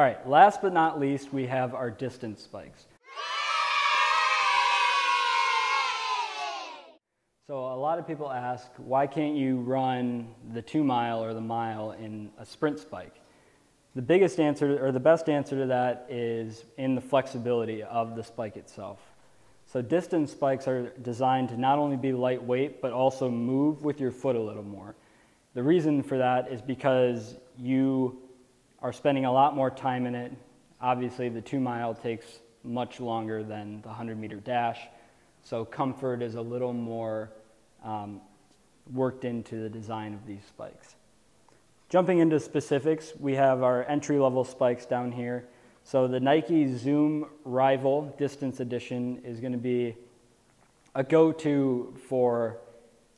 All right, last but not least, we have our distance spikes. So a lot of people ask, why can't you run the 2 mile or the mile in a sprint spike? The biggest answer, or the best answer to that, is in the flexibility of the spike itself. So distance spikes are designed to not only be lightweight, but also move with your foot a little more. The reason for that is because you are spending a lot more time in it. Obviously, the 2 mile takes much longer than the 100-meter dash, so comfort is a little more worked into the design of these spikes. Jumping into specifics, we have our entry-level spikes down here. So the Nike Zoom Rival Distance Edition is going to be a go-to for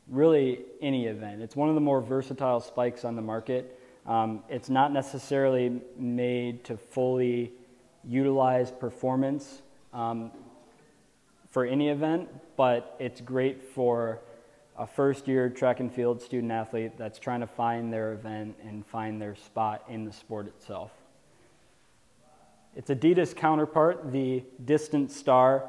really any event. It's one of the more versatile spikes on the market. It's not necessarily made to fully utilize performance for any event, but it's great for a first-year track and field student athlete that's trying to find their event and find their spot in the sport itself. Its Adidas counterpart, the Distancestar,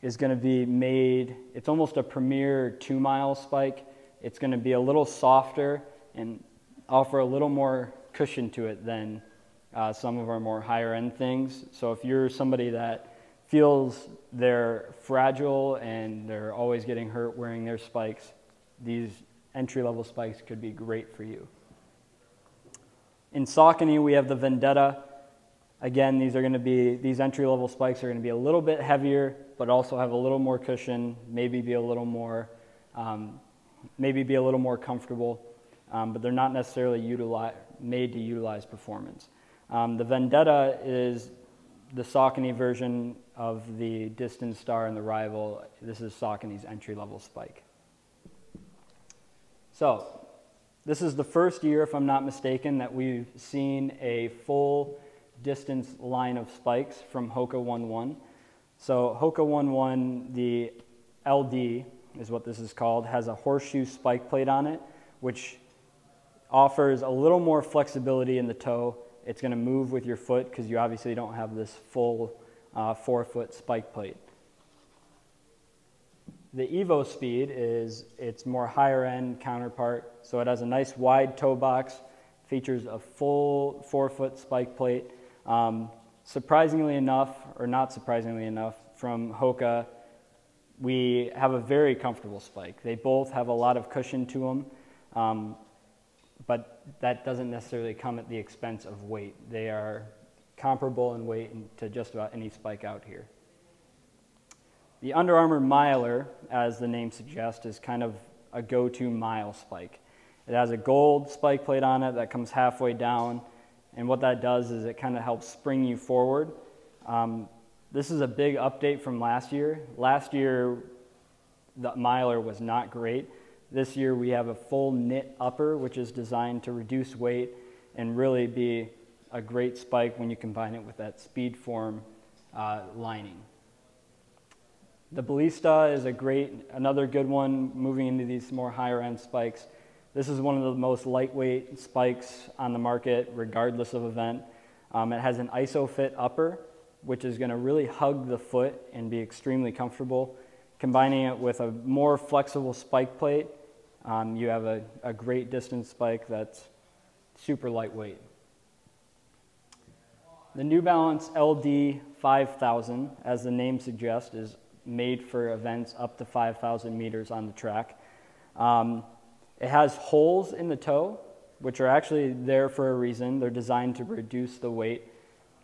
is going to be made, it's almost a premier 2 mile spike. It's going to be a little softer and offer a little more cushion to it than some of our more higher end things. So if you're somebody that feels they're fragile and they're always getting hurt wearing their spikes, these entry-level spikes could be great for you. In Saucony, we have the Vendetta. Again, these entry-level spikes are going to be a little bit heavier, but also have a little more cushion, maybe be a little more comfortable, but they're not necessarily made to utilize performance. The Vendetta is the Saucony version of the Distancestar and the Rival. This is Saucony's entry-level spike. So, this is the first year, if I'm not mistaken, that we've seen a full distance line of spikes from Hoka 1.1. So Hoka 1.1, the LD is what this is called, has a horseshoe spike plate on it, which offers a little more flexibility in the toe. It's going to move with your foot because you obviously don't have this full 4-foot spike plate. The Evo Speed is its more higher end counterpart, so it has a nice wide toe box, features a full 4-foot spike plate. Surprisingly enough, or not surprisingly enough, from Hoka, we have a very comfortable spike. They both have a lot of cushion to them, but that doesn't necessarily come at the expense of weight. They are comparable in weight to just about any spike out here. The Under Armour Miler, as the name suggests, is kind of a go-to mile spike. It has a gold spike plate on it that comes halfway down, and what that does is it kind of helps spring you forward. This is a big update from last year. Last year, the Miler was not great. This year, we have a full knit upper, which is designed to reduce weight and really be a great spike when you combine it with that speed form lining. The Ballista is another good one moving into these more higher end spikes. This is one of the most lightweight spikes on the market, regardless of event. It has an ISOFIT upper, which is going to really hug the foot and be extremely comfortable. Combining it with a more flexible spike plate, you have a great distance spike that's super lightweight. The New Balance LD5000, as the name suggests, is made for events up to 5,000 meters on the track. It has holes in the toe, which are actually there for a reason. They're designed to reduce the weight.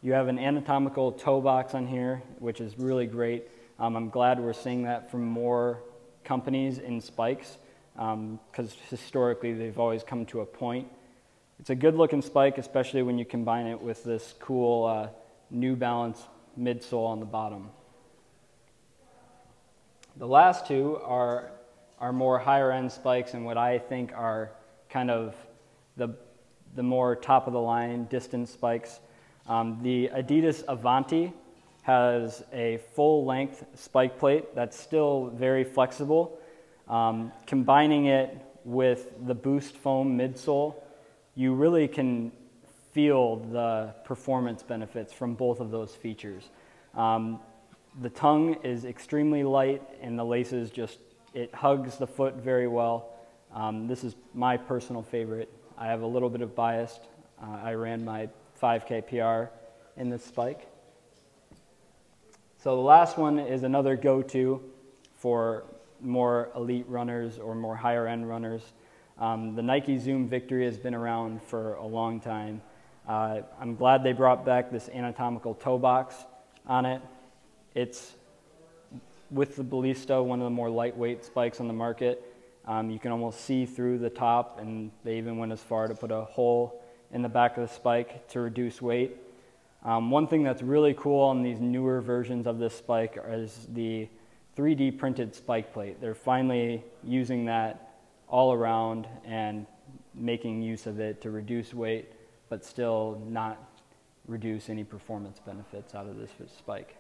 You have an anatomical toe box on here, which is really great. I'm glad we're seeing that from more companies in spikes, because historically they've always come to a point. It's a good looking spike, especially when you combine it with this cool New Balance midsole on the bottom. The last two are more higher end spikes and what I think are kind of the more top of the line distance spikes. The Adidas Avanti has a full length spike plate that's still very flexible. Combining it with the Boost foam midsole, you really can feel the performance benefits from both of those features. The tongue is extremely light, and the laces it hugs the foot very well. This is my personal favorite. I have a little bit of bias. I ran my 5K PR in this spike. So the last one is another go-to for more elite runners or more higher end runners. The Nike Zoom Victory has been around for a long time. I'm glad they brought back this anatomical toe box on it. It's, with the Ballista, one of the more lightweight spikes on the market. You can almost see through the top, and they even went as far to put a hole in the back of the spike to reduce weight. One thing that's really cool on these newer versions of this spike is the 3D printed spike plate. They're finally using that all around and making use of it to reduce weight, but still not reduce any performance benefits out of this spike.